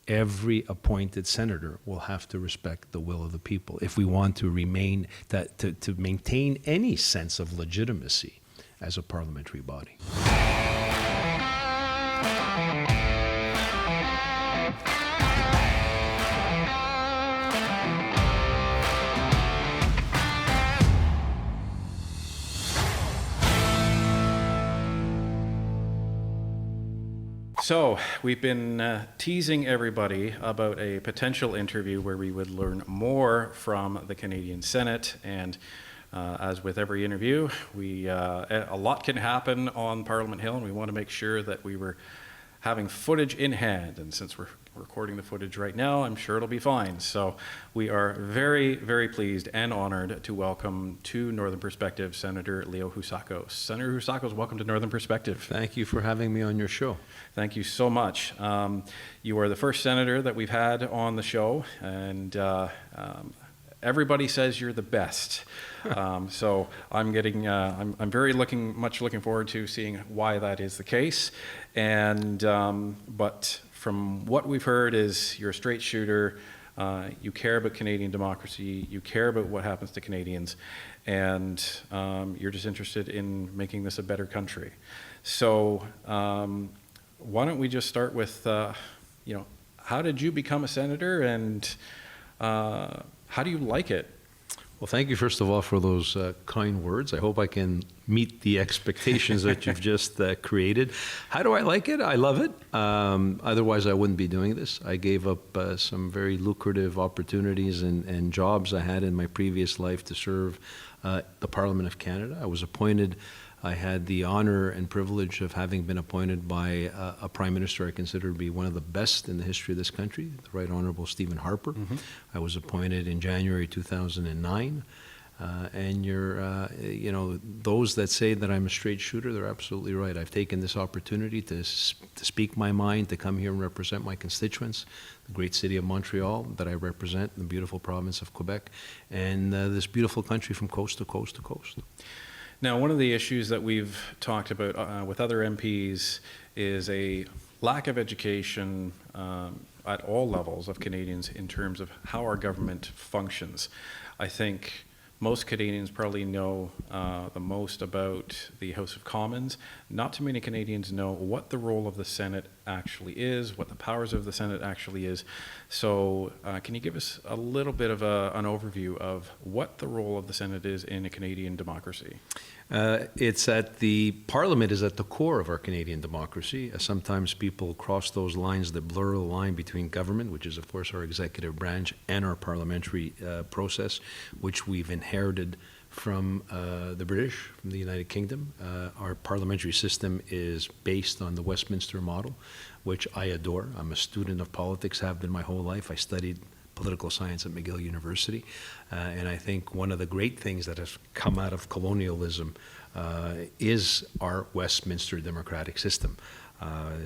every appointed senator will have to respect the will of the people if we want to remain to maintain any sense of legitimacy as a parliamentary body. So we've been teasing everybody about a potential interview where we would learn more from the Canadian Senate, and as with every interview, a lot can happen on Parliament Hill, and we want to make sure that we were having footage in hand. And since we're recording the footage right now, I'm sure it'll be fine. So we are very, very pleased and honored to welcome to Northern Perspective Senator Leo Housakos. Senator Housakos, welcome to Northern Perspective. Thank you for having me on your show. Thank you so much. You are the first senator that we've had on the show, and everybody says you're the best. So I'm very much looking forward to seeing why that is the case. And but from what we've heard is you're a straight shooter. You care about Canadian democracy. You care about what happens to Canadians, and you're just interested in making this a better country. So why don't we just start with, how did you become a senator, and how do you like it? Well, thank you, first of all, for those kind words. I hope I can meet the expectations that you've just created. How do I like it? I love it. Otherwise, I wouldn't be doing this. I gave up some very lucrative opportunities and jobs I had in my previous life to serve the Parliament of Canada. I had the honor and privilege of having been appointed by a Prime Minister I consider to be one of the best in the history of this country, the Right Honourable Stephen Harper. Mm-hmm. I was appointed in January 2009. And those that say that I'm a straight shooter, they're absolutely right. I've taken this opportunity to speak my mind, to come here and represent my constituents, the great city of Montreal that I represent, the beautiful province of Quebec, and this beautiful country from coast to coast to coast. Now, one of the issues that we've talked about with other MPs is a lack of education at all levels of Canadians in terms of how our government functions. I think most Canadians probably know the most about the House of Commons. Not too many Canadians know what the role of the Senate actually is, what the powers of the Senate actually is. So can you give us a little bit of an overview of what the role of the Senate is in a Canadian democracy? Parliament is at the core of our Canadian democracy. Sometimes people cross those lines that blur the line between government, which is of course our executive branch, and our parliamentary process, which we've inherited from the British, from the United Kingdom. Our parliamentary system is based on the Westminster model, which I adore. I'm a student of politics, have been my whole life. I studied political science at McGill University. And I think one of the great things that has come out of colonialism is our Westminster democratic system.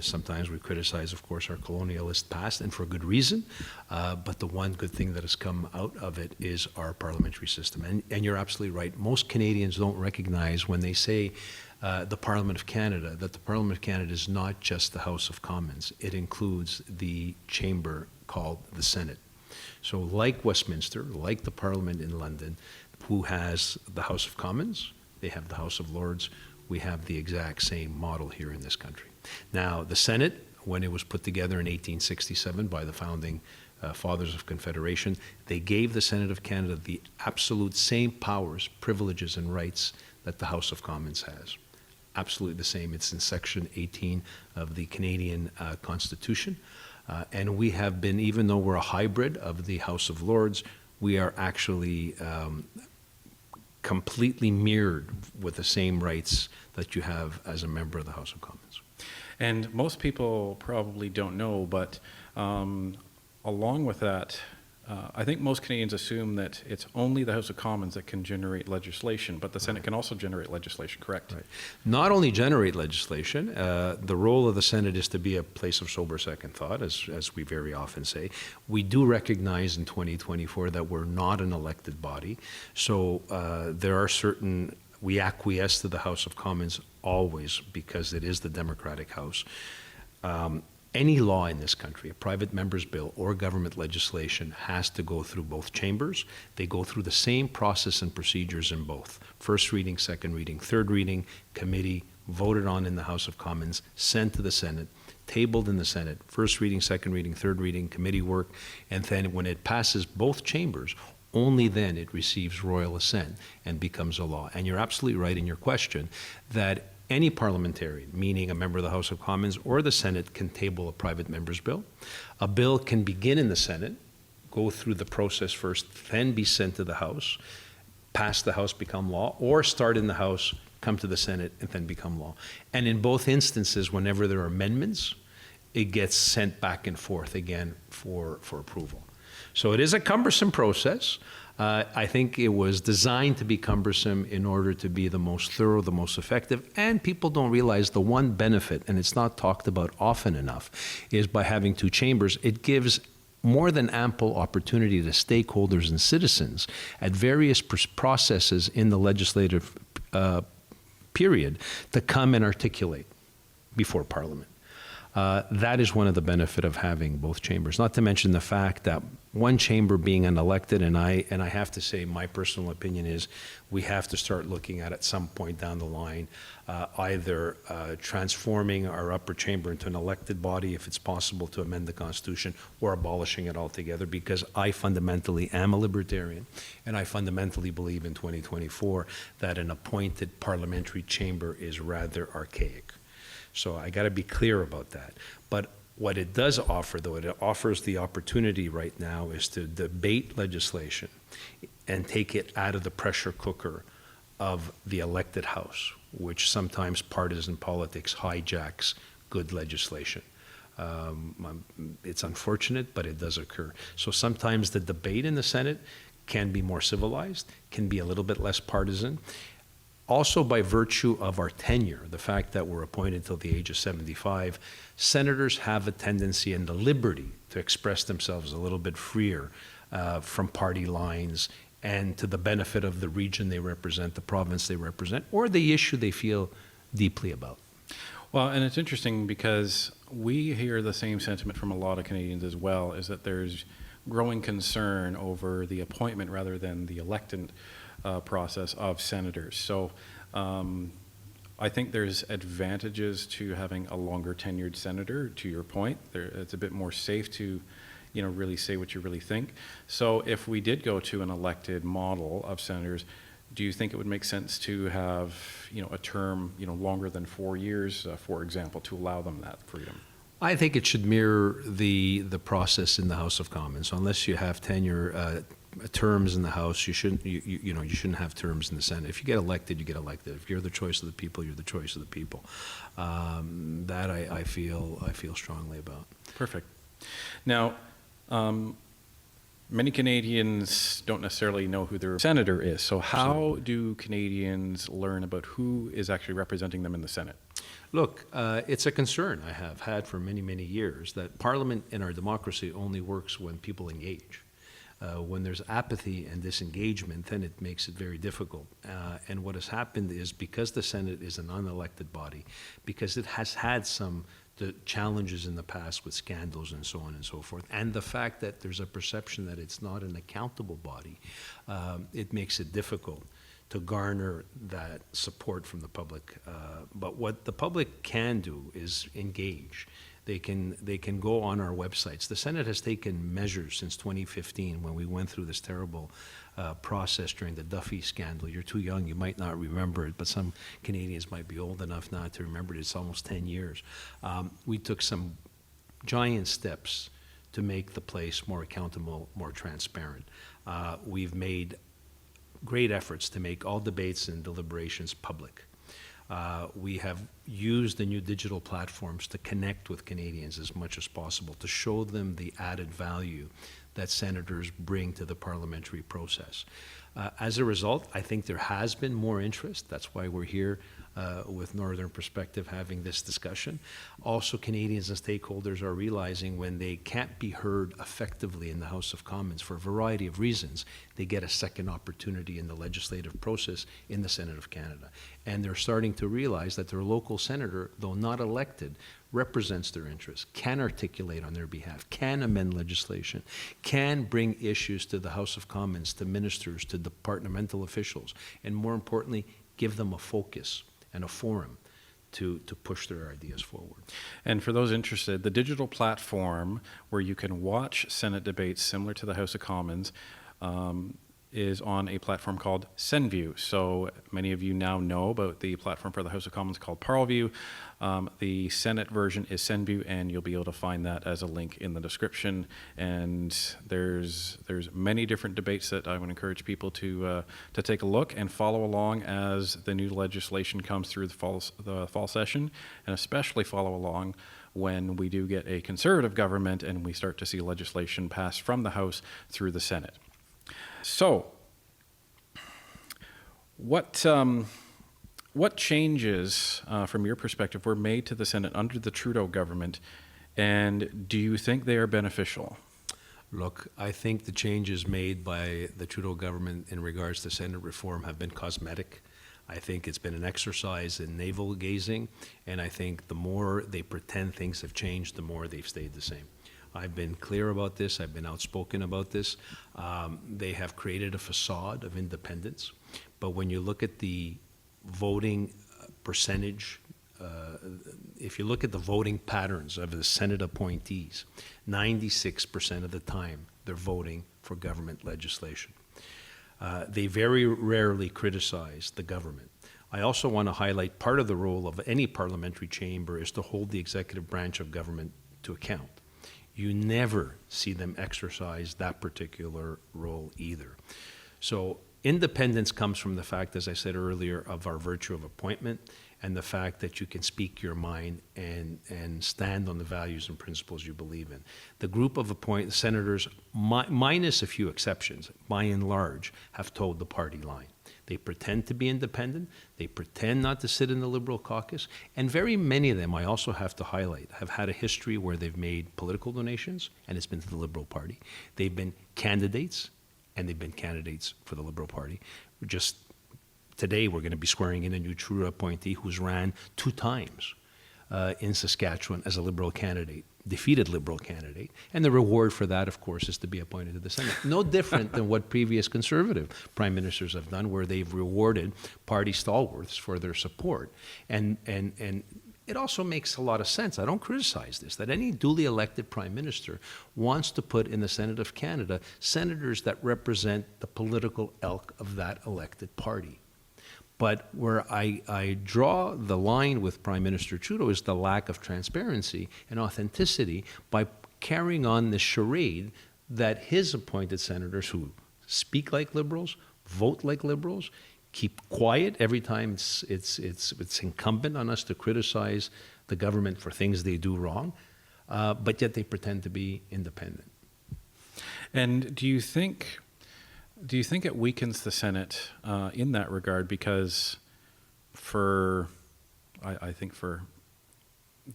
Sometimes we criticize, of course, our colonialist past, and for good reason. But the one good thing that has come out of it is our parliamentary system. And you're absolutely right. Most Canadians don't recognize when they say the Parliament of Canada, that the Parliament of Canada is not just the House of Commons. It includes the chamber called the Senate. So like Westminster, like the Parliament in London, who has the House of Commons, they have the House of Lords, we have the exact same model here in this country. Now, the Senate, when it was put together in 1867 by the founding Fathers of Confederation, they gave the Senate of Canada the absolute same powers, privileges, and rights that the House of Commons has. Absolutely the same. It's in Section 18 of the Canadian Constitution. And we have been, even though we're a hybrid of the House of Lords, we are actually completely mirrored with the same rights that you have as a member of the House of Commons. And most people probably don't know, but along with that, I think most Canadians assume that it's only the House of Commons that can generate legislation, but the Senate can also generate legislation, correct? Right. Not only generate legislation, the role of the Senate is to be a place of sober second thought, as we very often say. We do recognize in 2024 that we're not an elected body, so there are certain, we acquiesce to the House of Commons always because it is the democratic House. any law in this country, a private member's bill or government legislation, has to go through both chambers. They go through the same process and procedures in both. First reading, second reading, third reading, committee, voted on in the House of Commons, sent to the Senate, tabled in the Senate, first reading, second reading, third reading, committee work, and then when it passes both chambers, only then it receives royal assent and becomes a law. And you're absolutely right in your question that any parliamentarian, meaning a member of the House of Commons or the Senate, can table a private member's bill. A bill can begin in the Senate, go through the process first, then be sent to the House, pass the House, become law, or start in the House, come to the Senate, and then become law. And in both instances, whenever there are amendments, it gets sent back and forth again for approval. So it is a cumbersome process. I think it was designed to be cumbersome in order to be the most thorough, the most effective, and people don't realize the one benefit, and it's not talked about often enough, is by having two chambers, it gives more than ample opportunity to stakeholders and citizens at various processes in the legislative period to come and articulate before Parliament. That is one of the benefit of having both chambers, not to mention the fact that one chamber being unelected, and I have to say my personal opinion is we have to start looking at some point down the line, either transforming our upper chamber into an elected body if it's possible to amend the Constitution, or abolishing it altogether, because I fundamentally am a libertarian and I fundamentally believe in 2024 that an appointed parliamentary chamber is rather archaic. So I got to be clear about that. But what it does offer, though, it offers the opportunity right now is to debate legislation and take it out of the pressure cooker of the elected House, which sometimes partisan politics hijacks good legislation. It's unfortunate, but it does occur. So sometimes the debate in the Senate can be more civilized, can be a little bit less partisan. Also, by virtue of our tenure, the fact that we're appointed till the age of 75, senators have a tendency and the liberty to express themselves a little bit freer from party lines and to the benefit of the region they represent, the province they represent, or the issue they feel deeply about. Well, and it's interesting because we hear the same sentiment from a lot of Canadians as well, is that there's growing concern over the appointment rather than the elected process of senators. So I think there's advantages to having a longer tenured senator, to your point. It's a bit more safe to, really say what you really think. So if we did go to an elected model of senators, do you think it would make sense to have, a term, longer than 4 years, for example, to allow them that freedom? I think it should mirror the process in the House of Commons. Unless you have tenure terms in the House, you shouldn't have terms in the Senate. If you get elected, you get elected. If you're the choice of the people, you're the choice of the people. That I feel strongly about. Perfect. Now, many Canadians don't necessarily know who their senator is. So how do Canadians learn about who is actually representing them in the Senate? Look, it's a concern I have had for many, many years that Parliament in our democracy only works when people engage. When there's apathy and disengagement, then it makes it very difficult. And what has happened is, because the Senate is an unelected body, because it has had some challenges in the past with scandals and so on and so forth, and the fact that there's a perception that it's not an accountable body, it makes it difficult to garner that support from the public. But what the public can do is engage. They can go on our websites. The Senate has taken measures since 2015 when we went through this terrible process during the Duffy scandal. You're too young, you might not remember it, but some Canadians might be old enough now to remember it. It's almost 10 years. We took some giant steps to make the place more accountable, more transparent. We've made great efforts to make all debates and deliberations public. We have used the new digital platforms to connect with Canadians as much as possible, to show them the added value that senators bring to the parliamentary process. As a result, I think there has been more interest. That's why we're here with Northern Perspective having this discussion. Also, Canadians and stakeholders are realizing when they can't be heard effectively in the House of Commons for a variety of reasons, they get a second opportunity in the legislative process in the Senate of Canada. And they're starting to realize that their local senator, though not elected, represents their interests, can articulate on their behalf, can amend legislation, can bring issues to the House of Commons, to ministers, to departmental officials, and more importantly, give them a focus and a forum to push their ideas forward. And for those interested, the digital platform where you can watch Senate debates similar to the House of Commons is on a platform called SenView. So many of you now know about the platform for the House of Commons called ParlView. The Senate version is SenView, and you'll be able to find that as a link in the description. And there's many different debates that I would encourage people to take a look and follow along as the new legislation comes through the fall session, and especially follow along when we do get a conservative government and we start to see legislation pass from the House through the Senate. So, what changes, from your perspective, were made to the Senate under the Trudeau government, and do you think they are beneficial? Look, I think the changes made by the Trudeau government in regards to Senate reform have been cosmetic. I think it's been an exercise in navel gazing, and I think the more they pretend things have changed, the more they've stayed the same. I've been clear about this. I've been outspoken about this. They have created a facade of independence. But when you look at the voting percentage, if you look at the voting patterns of the Senate appointees, 96% of the time they're voting for government legislation. They very rarely criticize the government. I also want to highlight part of the role of any parliamentary chamber is to hold the executive branch of government to account. You never see them exercise that particular role either. So independence comes from the fact, as I said earlier, of our virtue of appointment and the fact that you can speak your mind and stand on the values and principles you believe in. The group of appointed senators, minus a few exceptions, by and large, have toed the party line. They pretend to be independent. They pretend not to sit in the Liberal caucus. And very many of them, I also have to highlight, have had a history where they've made political donations, and it's been to the Liberal Party. They've been candidates, and they've been candidates for the Liberal Party. Just today, we're going to be swearing in a new Trudeau appointee who's ran 2 times in Saskatchewan as a Liberal candidate, defeated Liberal candidate, and the reward for that, of course, is to be appointed to the Senate. No different than what previous Conservative prime ministers have done, where they've rewarded party stalwarts for their support. And it also makes a lot of sense. I don't criticize this, that any duly elected prime minister wants to put in the Senate of Canada senators that represent the political ilk of that elected party. But where I draw the line with Prime Minister Trudeau is the lack of transparency and authenticity by carrying on this charade that his appointed senators who speak like Liberals, vote like Liberals, keep quiet every time it's incumbent on us to criticize the government for things they do wrong, but yet they pretend to be independent. And do you think it weakens the Senate in that regard? Because I think for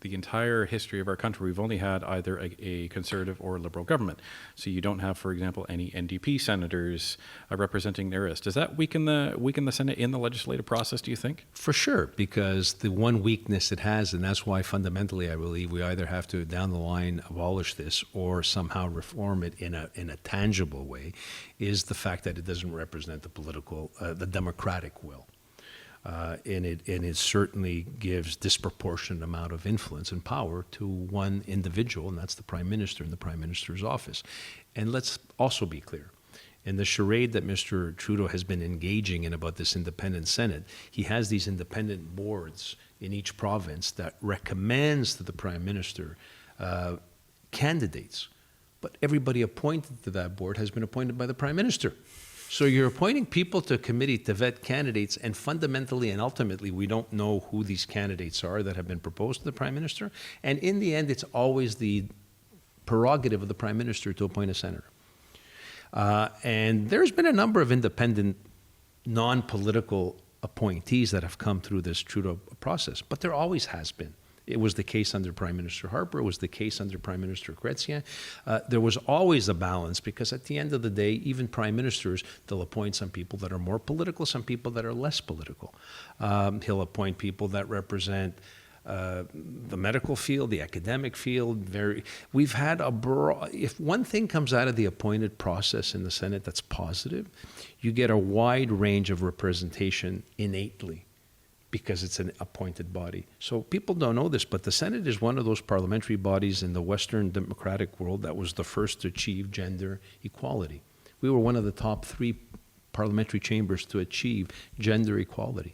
the entire history of our country, we've only had either a conservative or a Liberal government. So you don't have, for example, any NDP senators representing their interests. Does that weaken the Senate in the legislative process, do you think? For sure, because the one weakness it has, and that's why fundamentally I believe we either have to, down the line, abolish this or somehow reform it in a tangible way, is the fact that it doesn't represent the democratic will. And it certainly gives disproportionate amount of influence and power to one individual, and that's the Prime Minister and the Prime Minister's office. And let's also be clear. In the charade that Mr. Trudeau has been engaging in about this independent Senate, he has these independent boards in each province that recommends to the Prime Minister candidates. But everybody appointed to that board has been appointed by the Prime Minister. So you're appointing people to a committee to vet candidates, and fundamentally and ultimately, we don't know who these candidates are that have been proposed to the Prime Minister. And in the end, it's always the prerogative of the Prime Minister to appoint a senator. And there's been a number of independent, non-political appointees that have come through this Trudeau process, but there always has been. It was the case under Prime Minister Harper. It was the case under Prime Minister Chrétien. There was always a balance because at the end of the day, even prime ministers, they'll appoint some people that are more political, some people that are less political. He'll appoint people that represent the medical field, the academic field. We've had if one thing comes out of the appointed process in the Senate that's positive, you get a wide range of representation innately, because it's an appointed body. So people don't know this, but the Senate is one of those parliamentary bodies in the Western democratic world that was the first to achieve gender equality. We were one of the top 3 parliamentary chambers to achieve gender equality.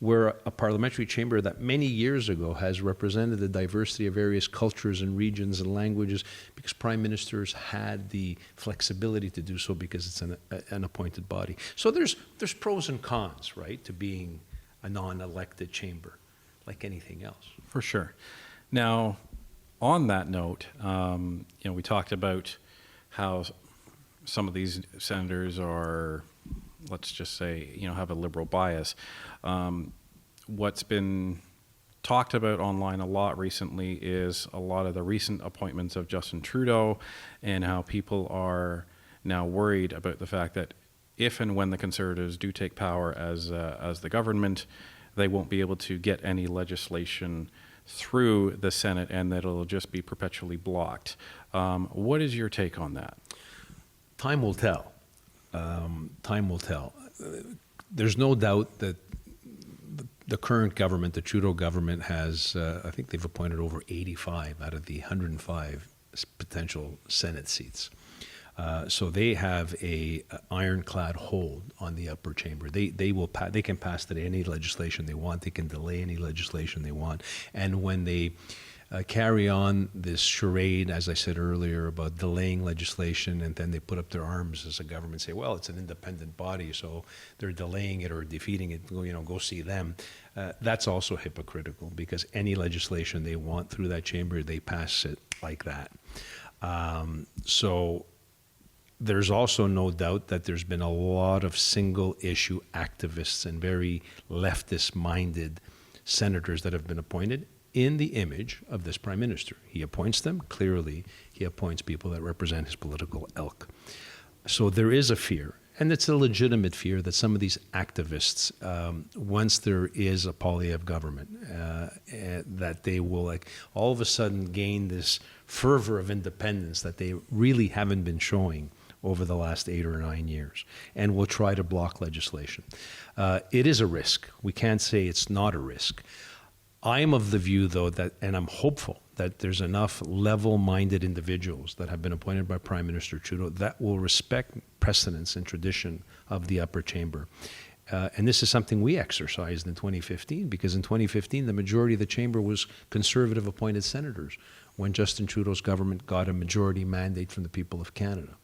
We're a parliamentary chamber that many years ago has represented the diversity of various cultures and regions and languages because prime ministers had the flexibility to do so because it's an appointed body. So there's pros and cons, right, to being a non-elected chamber, like anything else. For sure. Now, on that note, we talked about how some of these senators are, let's just say, have a liberal bias. What's been talked about online a lot recently is a lot of the recent appointments of Justin Trudeau and how people are now worried about the fact that if and when the Conservatives do take power as the government, they won't be able to get any legislation through the Senate and that it'll just be perpetually blocked. What is your take on that? Time will tell. Time will tell. There's no doubt that the current government, the Trudeau government, has, I think they've appointed over 85 out of the 105 potential Senate seats. So they have a ironclad hold on the upper chamber. They can pass today any legislation they want. They can delay any legislation they want. And when they carry on this charade, as I said earlier, about delaying legislation, and then they put up their arms as a government and say, well, it's an independent body, so they're delaying it or defeating it, go see them. That's also hypocritical because any legislation they want through that chamber, they pass it like that. So there's also no doubt that there's been a lot of single issue activists and very leftist minded senators that have been appointed in the image of this prime minister. He appoints them, clearly he appoints people that represent his political ilk. So there is a fear, and it's a legitimate fear that some of these activists, once there is a Poilievre government, that they will all of a sudden gain this fervor of independence that they really haven't been showing over the last 8 or 9 years, and will try to block legislation. It is a risk. We can't say it's not a risk. I am of the view, though, that, and I'm hopeful, that there's enough level-minded individuals that have been appointed by Prime Minister Trudeau that will respect precedents and tradition of the upper chamber. And this is something we exercised in 2015, because in 2015, the majority of the chamber was Conservative appointed senators when Justin Trudeau's government got a majority mandate from the people of Canada.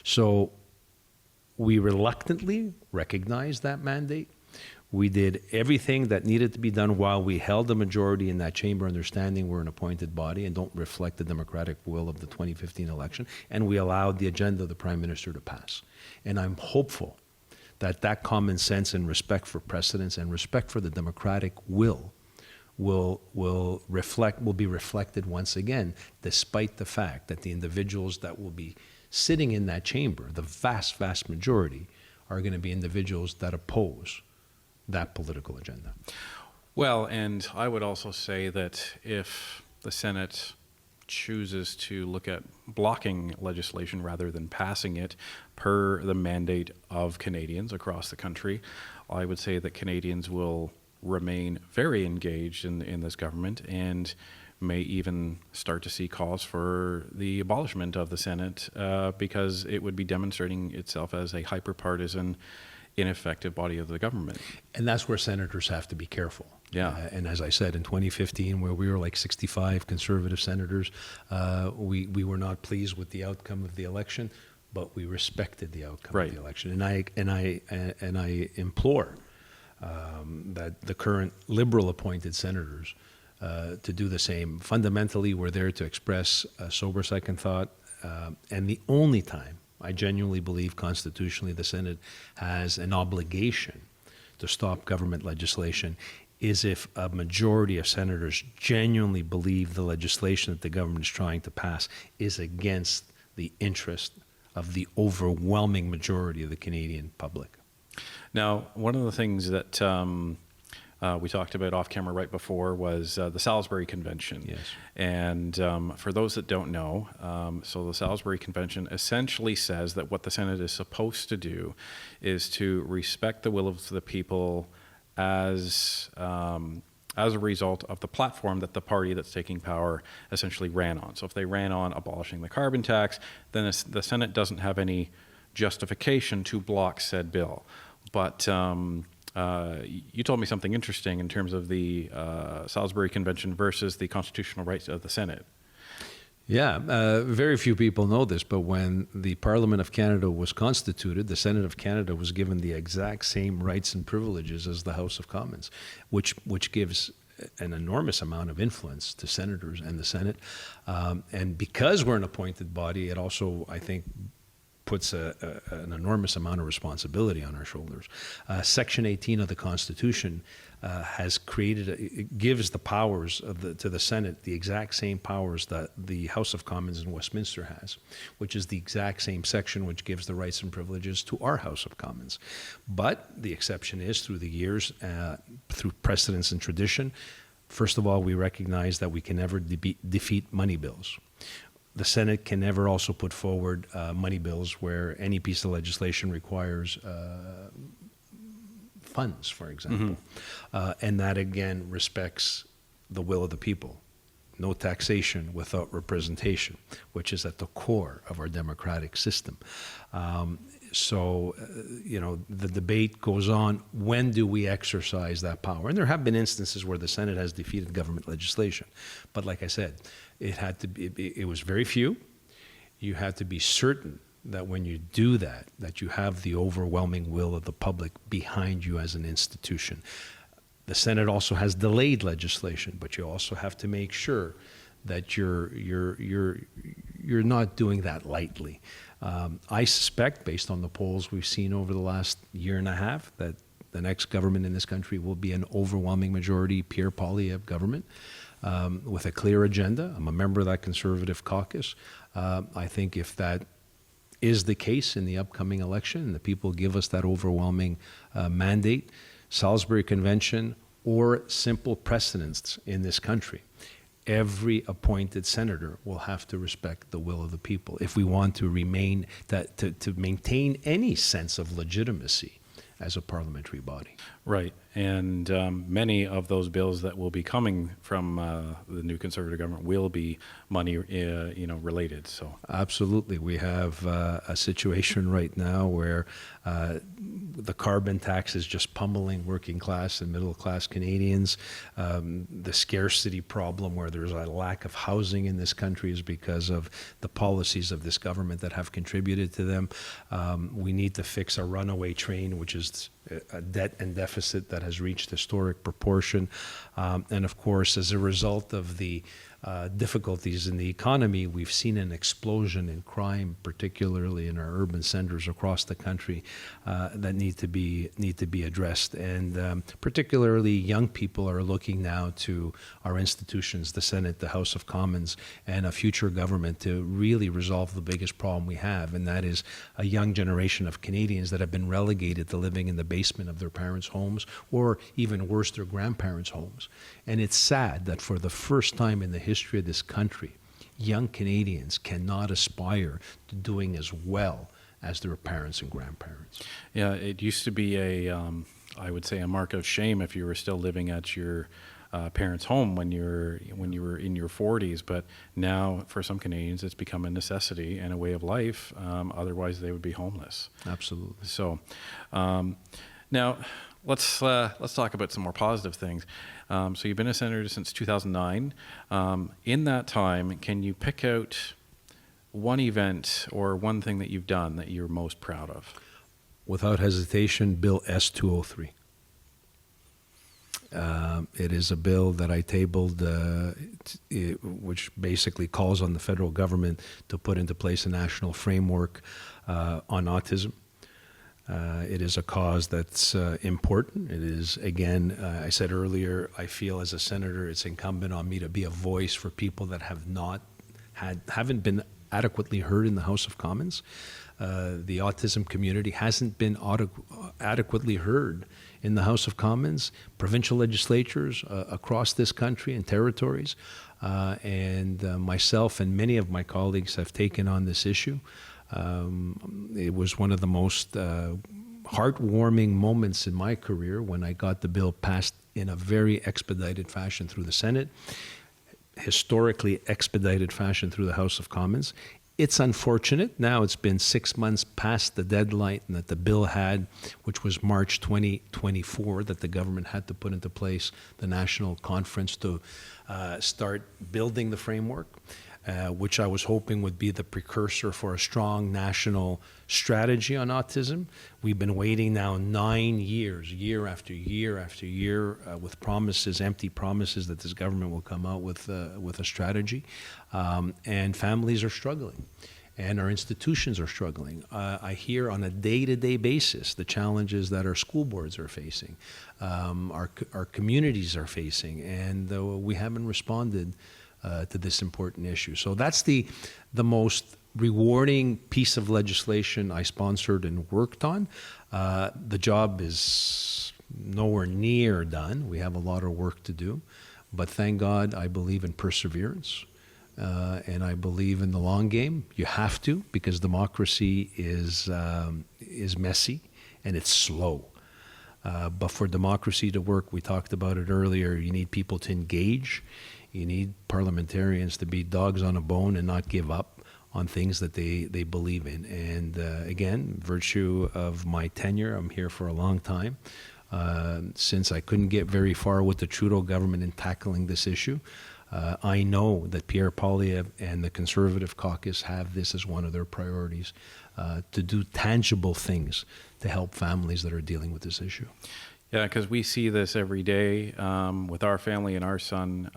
So we reluctantly recognized that mandate. We did everything that needed to be done while we held the majority in that chamber, understanding we're an appointed body and don't reflect the democratic will of the 2015 election, and we allowed the agenda of the Prime Minister to pass. And I'm hopeful that that common sense and respect for precedents and respect for the democratic will be reflected once again, despite the fact that the individuals that will be sitting in that chamber, the vast, vast majority, are going to be individuals that oppose that political agenda. Well, and I would also say that if the Senate chooses to look at blocking legislation rather than passing it per the mandate of Canadians across the country, I would say that Canadians will remain very engaged in this government and may even start to see calls for the abolishment of the Senate because it would be demonstrating itself as a hyper-partisan, ineffective body of the government. And that's where senators have to be careful. Yeah. And as I said, in 2015, where we were like 65 Conservative senators, we were not pleased with the outcome of the election, but we respected the outcome of the election. And I implore that the current Liberal-appointed senators to do the same. Fundamentally, we're there to express a sober second thought, and the only time I genuinely believe constitutionally the Senate has an obligation to stop government legislation is if a majority of senators genuinely believe the legislation that the government is trying to pass is against the interest of the overwhelming majority of the Canadian public. Now, one of the things that we talked about off camera right before was the Salisbury Convention. Yes. And for those that don't know, so the Salisbury Convention essentially says that what the Senate is supposed to do is to respect the will of the people as a result of the platform that the party that's taking power essentially ran on. So if they ran on abolishing the carbon tax, then the Senate doesn't have any justification to block said bill. But you told me something interesting in terms of the Salisbury Convention versus the constitutional rights of the Senate. Yeah, very few people know this, but when the Parliament of Canada was constituted, the Senate of Canada was given the exact same rights and privileges as the House of Commons, which gives an enormous amount of influence to senators and the Senate. And because we're an appointed body, it also, I think, puts an enormous amount of responsibility on our shoulders. Section 18 of the Constitution has created, it gives the powers of to the Senate the exact same powers that the House of Commons in Westminster has, which is the exact same section which gives the rights and privileges to our House of Commons. But the exception is, through the years, through precedence and tradition, first of all, we recognize that we can never defeat money bills. The Senate can never also put forward money bills where any piece of legislation requires funds, for example. And that, again, respects the will of the people. No taxation without representation, which is at the core of our democratic system. So, the debate goes on, when do we exercise that power? And there have been instances where the Senate has defeated government legislation. But like I said, it was very few. You had to be certain that when you do that, that you have the overwhelming will of the public behind you as an institution. The Senate also has delayed legislation, but you also have to make sure that you're not doing that lightly. I suspect, based on the polls we've seen over the last year and a half, that the next government in this country will be an overwhelming majority Pierre Poilievre government with a clear agenda. I'm a member of that Conservative caucus. I think if that is the case in the upcoming election and the people give us that overwhelming mandate, Salisbury Convention or simple precedents in this country, every appointed senator will have to respect the will of the people if we want to remain to maintain any sense of legitimacy as a parliamentary body. Right, and many of those bills that will be coming from the new Conservative government will be money, related. So absolutely, we have a situation right now where the carbon tax is just pummeling working class and middle class Canadians. The scarcity problem, where there's a lack of housing in this country, is because of the policies of this government that have contributed to them. We need to fix a runaway train, which is a debt and deficit that has reached historic proportion. And of course, as a result of the difficulties in the economy, we've seen an explosion in crime, particularly in our urban centers across the country, that need to be addressed. And particularly young people are looking now to our institutions, the Senate, the House of Commons, and a future government to really resolve the biggest problem we have, and that is a young generation of Canadians that have been relegated to living in the basement of their parents' homes, or even worse, their grandparents' homes. And it's sad that for the first time in the history of this country, young Canadians cannot aspire to doing as well as their parents and grandparents. Yeah, it used to be I would say, a mark of shame if you were still living at your parents' home when you were in your 40s. But now, for some Canadians, it's become a necessity and a way of life. Otherwise, they would be homeless. Absolutely. So, now let's talk about some more positive things. So you've been a senator since 2009. In that time, can you pick out one event or one thing that you've done that you're most proud of? Without hesitation, Bill S-203. It is a bill that I tabled, which basically calls on the federal government to put into place a national framework on autism. It is a cause that's important. It is, again, I said earlier, I feel as a senator it's incumbent on me to be a voice for people that haven't been adequately heard in the House of Commons. The autism community hasn't been adequately heard in the House of Commons, provincial legislatures across this country and territories. And myself and many of my colleagues have taken on this issue. It was one of the most heartwarming moments in my career when I got the bill passed in a very expedited fashion through the Senate, historically expedited fashion through the House of Commons. It's unfortunate. Now it's been 6 months past the deadline that the bill had, which was March 2024, that the government had to put into place the national conference to start building the framework, which I was hoping would be the precursor for a strong national strategy on autism. We've been waiting now 9 years, year after year after year, with promises, empty promises that this government will come out with a strategy. And families are struggling, and our institutions are struggling. I hear on a day-to-day basis the challenges that our school boards are facing, our communities are facing, and we haven't responded to this important issue. So that's the most rewarding piece of legislation I sponsored and worked on. The job is nowhere near done. We have a lot of work to do, but thank God I believe in perseverance, and I believe in the long game. You have to, because democracy is messy and it's slow. But for democracy to work, we talked about it earlier, you need people to engage. You need parliamentarians to be dogs on a bone and not give up on things that they believe in. And again, virtue of my tenure, I'm here for a long time. Since I couldn't get very far with the Trudeau government in tackling this issue, I know that Pierre Poilievre and the Conservative caucus have this as one of their priorities, to do tangible things to help families that are dealing with this issue. Yeah, because we see this every day with our family and our son.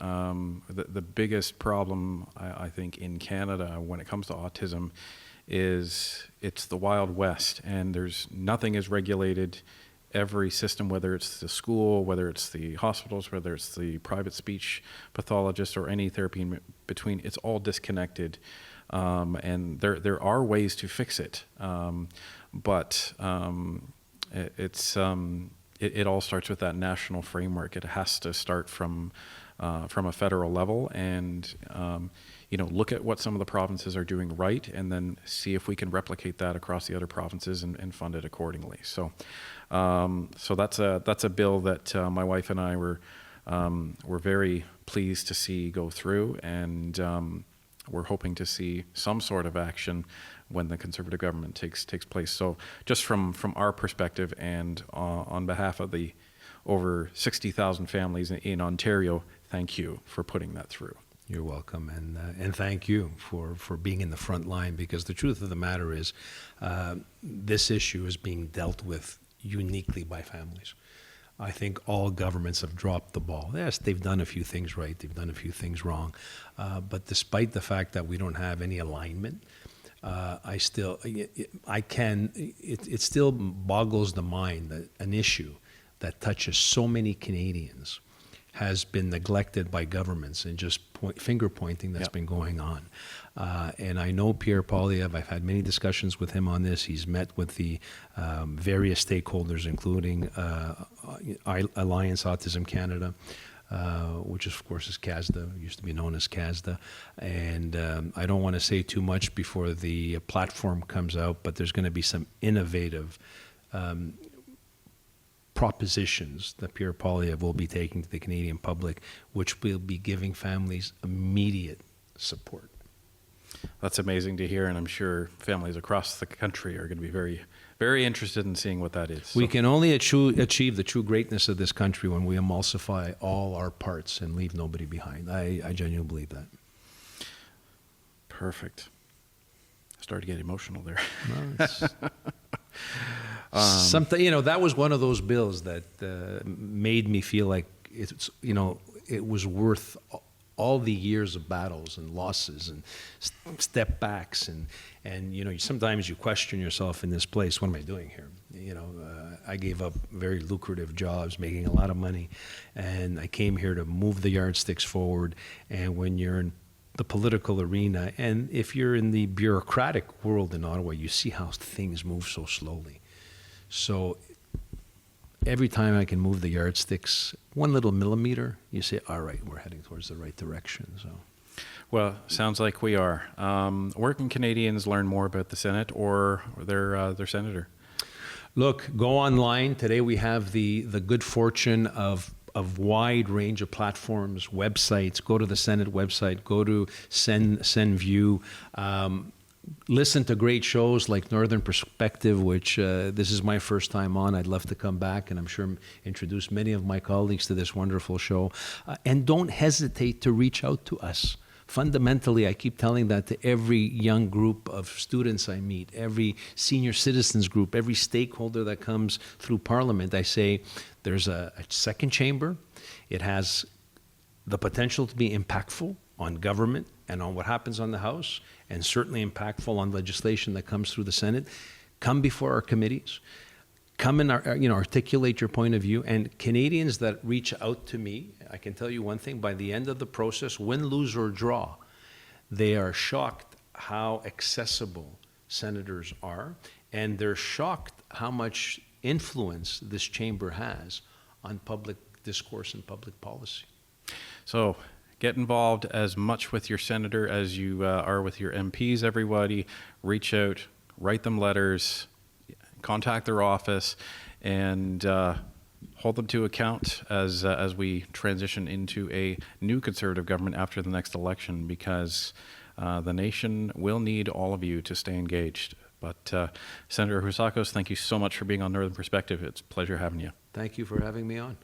The biggest problem, I think, in Canada when it comes to autism is it's the Wild West, and there's nothing is regulated. Every system, whether it's the school, whether it's the hospitals, whether it's the private speech pathologist or any therapy in between, it's all disconnected. And there are ways to fix it, but it all starts with that national framework. It has to start from a federal level, and look at what some of the provinces are doing right, and then see if we can replicate that across the other provinces and fund it accordingly. So that's a bill that my wife and I were very pleased to see go through, and we're hoping to see some sort of action when the Conservative government takes place. So just from our perspective, and on behalf of the over 60,000 families in Ontario, thank you for putting that through. You're welcome, and thank you for being in the front line, because the truth of the matter is this issue is being dealt with uniquely by families. I think all governments have dropped the ball. Yes, they've done a few things right, they've done a few things wrong, but despite the fact that we don't have any alignment, it still boggles the mind that an issue that touches so many Canadians has been neglected by governments, and just finger pointing that's been going on. And I know Pierre Poilievre, I've had many discussions with him on this. He's met with the various stakeholders, including Alliance Autism Canada, which of course is CASDA, used to be known as CASDA. And I don't want to say too much before the platform comes out, but there's going to be some innovative propositions that Pierre Poilievre will be taking to the Canadian public, which will be giving families immediate support. That's amazing to hear, and I'm sure families across the country are going to be very, very interested in seeing what that is. We can only achieve the true greatness of this country when we emulsify all our parts and leave nobody behind. I genuinely believe that. Perfect. I started to get emotional there. Something, that was one of those bills that made me feel like it was worth all the years of battles and losses and step backs and sometimes you question yourself in this place. What am I doing here? I gave up very lucrative jobs, making a lot of money, and I came here to move the yardsticks forward. And when you're in the political arena, and if you're in the bureaucratic world in Ottawa, you see how things move so slowly. So every time I can move the yardsticks one little millimeter, you say, all right, we're heading towards the right direction. So, Well, sounds like we are. Where can Canadians learn more about the Senate or their senator? Look, go online. Today we have the good fortune of wide range of platforms, websites. Go to the Senate website. Go to SenView. Listen to great shows like Northern Perspective, which this is my first time on. I'd love to come back, and I'm sure introduce many of my colleagues to this wonderful show. And don't hesitate to reach out to us. Fundamentally, I keep telling that to every young group of students I meet, every senior citizens group, every stakeholder that comes through Parliament. I say there's a second chamber. It has the potential to be impactful on government and on what happens on the House, and certainly impactful on legislation that comes through the Senate. Come before our committees. Come and articulate your point of view. And Canadians that reach out to me, I can tell you one thing, by the end of the process, win, lose, or draw, they are shocked how accessible senators are, and they're shocked how much influence this chamber has on public discourse and public policy. So get involved as much with your senator as you are with your MPs, everybody. Reach out, write them letters, contact their office, and hold them to account as we transition into a new Conservative government after the next election, because the nation will need all of you to stay engaged. But Senator Housakos, thank you so much for being on Northern Perspective. It's a pleasure having you. Thank you for having me on.